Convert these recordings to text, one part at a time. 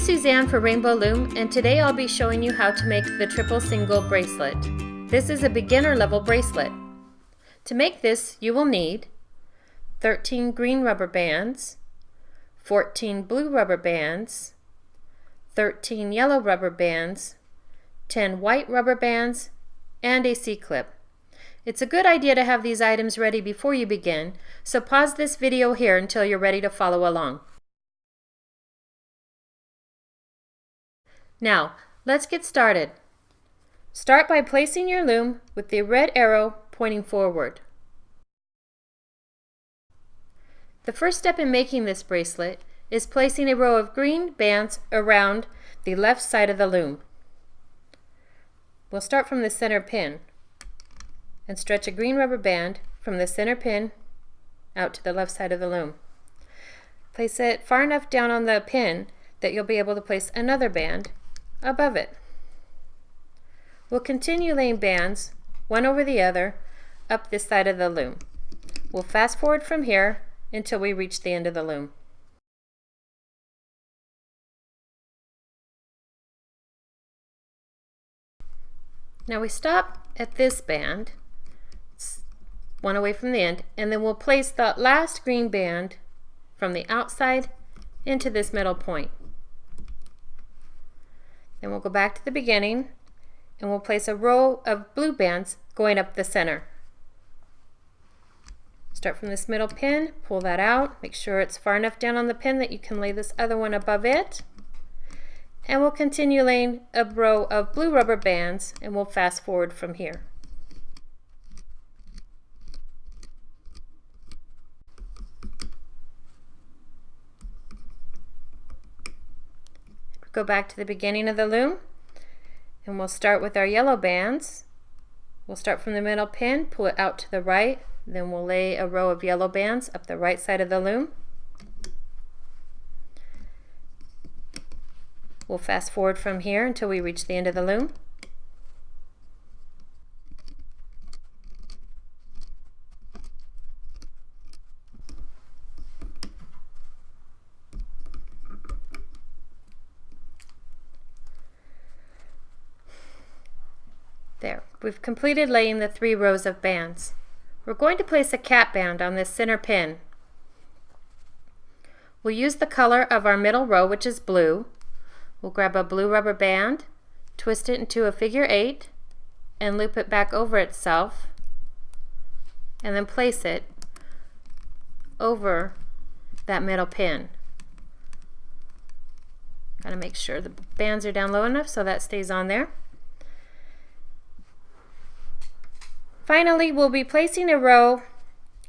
Suzanne for Rainbow Loom, and today I'll be showing you how to make the triple single bracelet. This is a beginner level bracelet. To make this, you will need 13 green rubber bands, 14 blue rubber bands, 13 yellow rubber bands, 10 white rubber bands, and a C-clip. It's a good idea to have these items ready before you begin, so pause this video here until you're ready to follow along. Now, let's get started. Start by placing your loom with the red arrow pointing forward. The first step in making this bracelet is placing a row of green bands around the left side of the loom. We'll start from the center pin and stretch a green rubber band from the center pin out to the left side of the loom. Place it far enough down on the pin that you'll be able to place another band above it. We'll continue laying bands one over the other up this side of the loom. We'll fast forward from here until we reach the end of the loom. Now we stop at this band, one away from the end, and then we'll place the last green band from the outside into this middle point. Then we'll go back to the beginning and we'll place a row of blue bands going up the center. Start from this middle pin, pull that out, make sure it's far enough down on the pin that you can lay this other one above it. And we'll continue laying a row of blue rubber bands and we'll fast forward from here. Go back to the beginning of the loom and we'll start with our yellow bands. We'll start from the middle pin, pull it out to the right, then we'll lay a row of yellow bands up the right side of the loom. We'll fast forward from here until we reach the end of the loom. There, we've completed laying the 3 rows of bands. We're going to place a cap band on this center pin. We'll use the color of our middle row, which is blue. We'll grab a blue rubber band, twist it into a figure 8, and loop it back over itself, and then place it over that middle pin. Gotta make sure the bands are down low enough so that stays on there. Finally, we'll be placing a row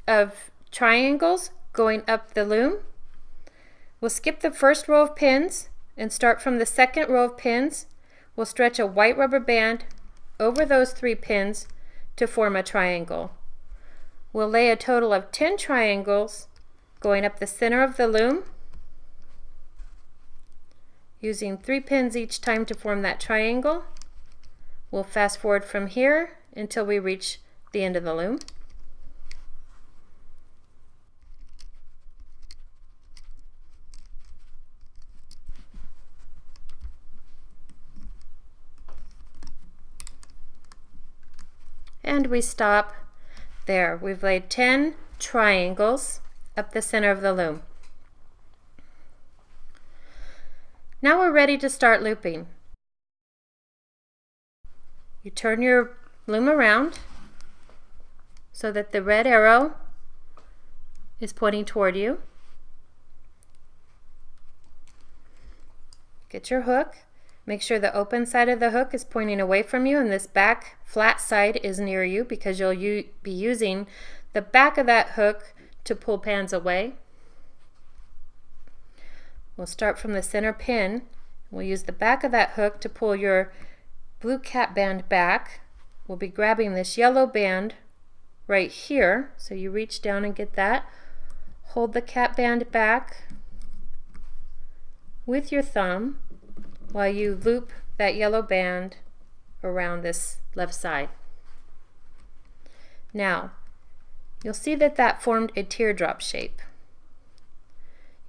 of triangles going up the loom. We'll skip the first row of pins and start from the second row of pins. We'll stretch a white rubber band over those 3 pins to form a triangle. We'll lay a total of 10 triangles going up the center of the loom, using 3 pins each time to form that triangle. We'll fast forward from here until we reach the end of the loom. And we stop there. We've laid 10 triangles up the center of the loom. Now we're ready to start looping. You turn your loom around so that the red arrow is pointing toward you. Get your hook. Make sure the open side of the hook is pointing away from you and this back flat side is near you, because you'll be using the back of that hook to pull bands away. We'll start from the center pin. We'll use the back of that hook to pull your blue cap band back. We'll be grabbing this yellow band right here, so you reach down and get that. Hold the cap band back with your thumb while you loop that yellow band around this left side. Now, you'll see that that formed a teardrop shape.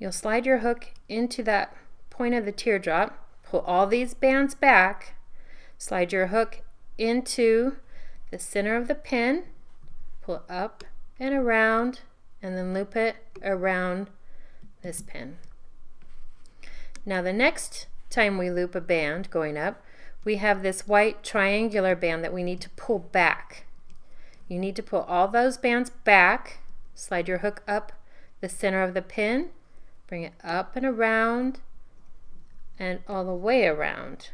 You'll slide your hook into that point of the teardrop, pull all these bands back, slide your hook into the center of the pin, pull up and around, and then loop it around this pin. Now the next time we loop a band going up, we have this white triangular band that we need to pull back. You need to pull all those bands back, slide your hook up the center of the pin, bring it up and around and all the way around.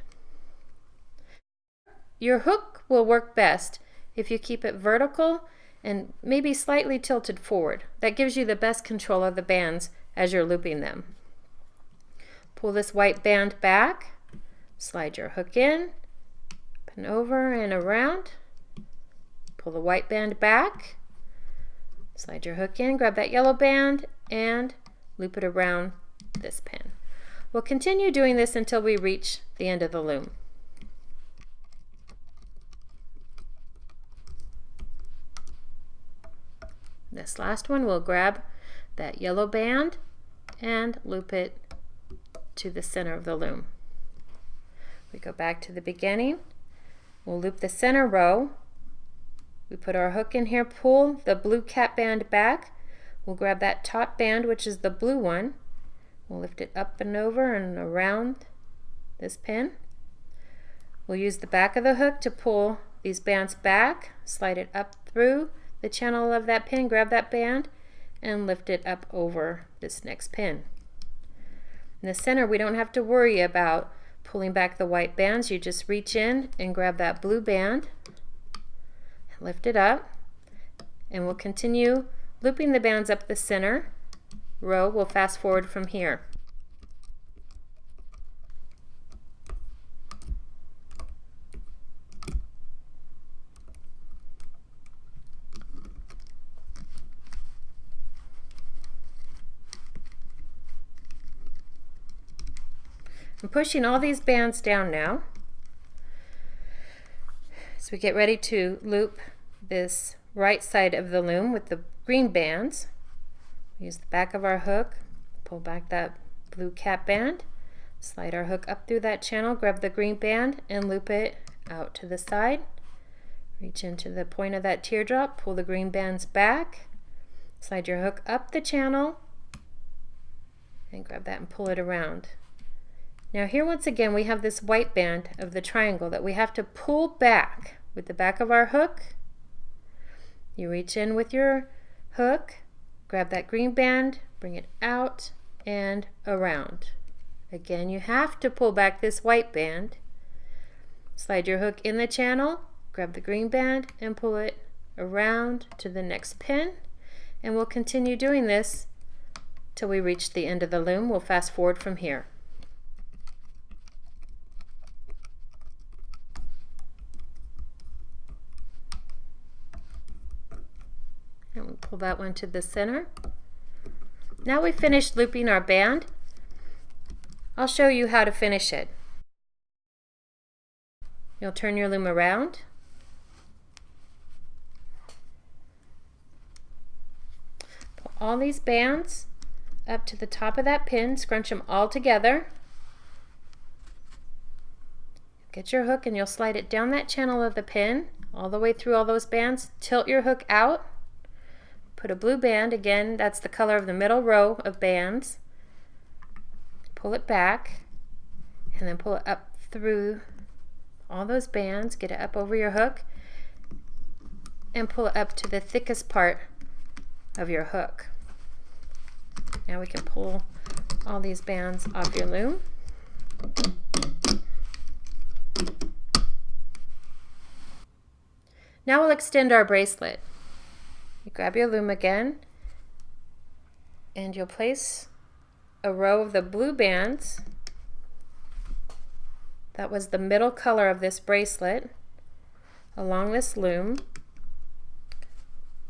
Your hook will work best if you keep it vertical and maybe slightly tilted forward. That gives you the best control of the bands as you're looping them. Pull this white band back, slide your hook in, up and over and around, pull the white band back, slide your hook in, grab that yellow band, and loop it around this pin. We'll continue doing this until we reach the end of the loom. This last one, we'll grab that yellow band and loop it to the center of the loom. We go back to the beginning. We'll loop the center row. We put our hook in here, pull the blue cap band back. We'll grab that top band, which is the blue one. We'll lift it up and over and around this pin. We'll use the back of the hook to pull these bands back, slide it up through the channel of that pin, grab that band, and lift it up over this next pin. In the center, we don't have to worry about pulling back the white bands. You just reach in and grab that blue band, lift it up, and we'll continue looping the bands up the center row. We'll fast forward from here. I'm pushing all these bands down now. So we get ready to loop this right side of the loom with the green bands. We use the back of our hook, pull back that blue cap band, slide our hook up through that channel, grab the green band and loop it out to the side. Reach into the point of that teardrop, pull the green bands back, slide your hook up the channel and grab that and pull it around. Now here once again we have this white band of the triangle that we have to pull back with the back of our hook. You reach in with your hook, grab that green band, bring it out and around. Again, you have to pull back this white band, slide your hook in the channel, grab the green band and pull it around to the next pin, and we'll continue doing this till we reach the end of the loom. We'll fast forward from here. And we'll pull that one to the center. Now we've finished looping our band. I'll show you how to finish it. You'll turn your loom around. Pull all these bands up to the top of that pin, scrunch them all together. Get your hook and you'll slide it down that channel of the pin all the way through all those bands. Tilt your hook out. Put a blue band, again, that's the color of the middle row of bands. Pull it back and then pull it up through all those bands, get it up over your hook and pull it up to the thickest part of your hook. Now we can pull all these bands off your loom. Now we'll extend our bracelet. You grab your loom again and you'll place a row of the blue bands. That was the middle color of this bracelet along this loom.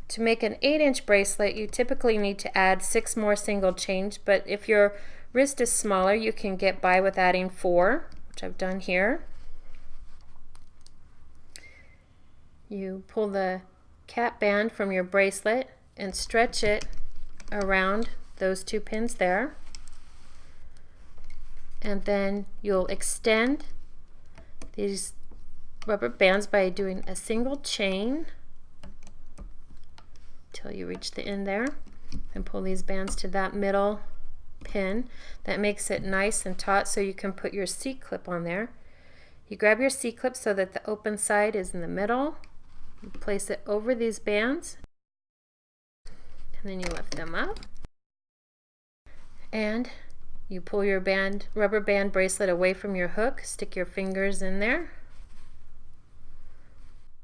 To make an 8-inch bracelet, you typically need to add 6 more single chains, but if your wrist is smaller, you can get by with adding 4, which I've done here. You pull the cap band from your bracelet and stretch it around those 2 pins there. And then you'll extend these rubber bands by doing a single chain till you reach the end there, and pull these bands to that middle pin. That makes it nice and taut so you can put your C-clip on there. You grab your C-clip so that the open side is in the middle. You place it over these bands, and then you lift them up, and you pull your rubber band bracelet away from your hook, stick your fingers in there,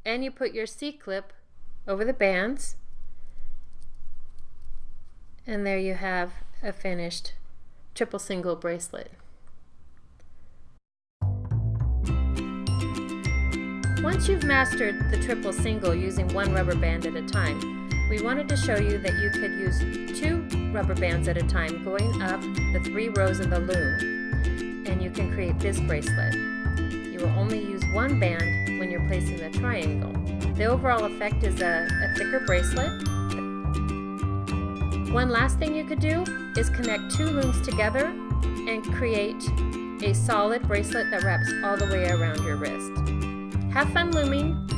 and you put your C-clip over the bands, and there you have a finished triple single bracelet. Once you've mastered the triple single using one rubber band at a time, we wanted to show you that you could use 2 rubber bands at a time going up the 3 rows of the loom, and you can create this bracelet. You will only use 1 band when you're placing the triangle. The overall effect is a thicker bracelet. One last thing you could do is connect 2 looms together and create a solid bracelet that wraps all the way around your wrist. Have fun looming!